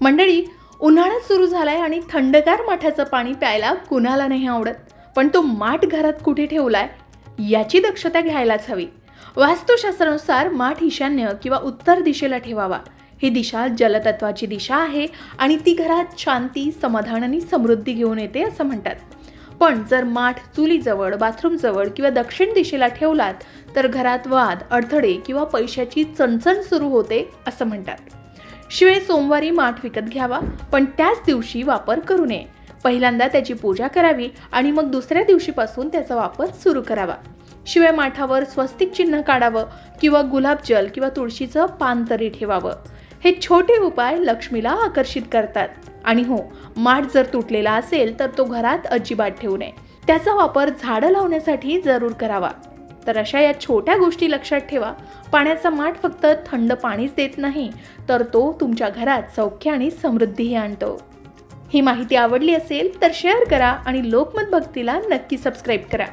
मंडळी, उन्हाळा सुरू झालाय आणि थंडगार माठाचं पाणी प्यायला कुणाला नाही आवडत. पण तो माठ घरात कुठे ठेवलाय याची दक्षता घ्यायलाच हवी. वास्तुशास्त्रानुसार माठ ईशान्य किंवा उत्तर दिशेला ठेवावा. ही दिशा जलतत्वाची दिशा आहे आणि ती घरात शांती, समाधान आणि समृद्धी घेऊन येते असं म्हणतात. पण जर माठ चुलीजवळ, बाथरूमजवळ किंवा दक्षिण दिशेला ठेवलात तर घरात वाद, अडथळे किंवा पैशाची चणचण सुरू होते असं म्हणतात. शिवाय सोमवारी माठ विकत घ्यावा, पण त्याच दिवशी वापर करू नये. पहिल्यांदा त्याची पूजा करावी आणि मग दुसऱ्या दिवशीपासून त्याचा वापर सुरू करावा. शिवाय माठावर स्वस्तिक चिन्ह काढावं किंवा गुलाबजल किंवा तुळशीचं पान तरी ठेवावं. हे छोटे उपाय लक्ष्मीला आकर्षित करतात. आणि हो, माठ जर तुटलेला असेल तर तो घरात अजिबात ठेवू नये. त्याचा वापर झाडं लावण्यासाठी जरूर करावा. तर अशा या छोट्या गोष्टी लक्षात ठेवा. पाण्याचा माठ फक्त थंड पाणीच देत नाही, तर तो तुमच्या घरात सौख्य आणि समृद्धीही आणतो. ही माहिती आवडली असेल तर शेअर करा आणि लोकमत भक्तीला नक्की सबस्क्राईब करा.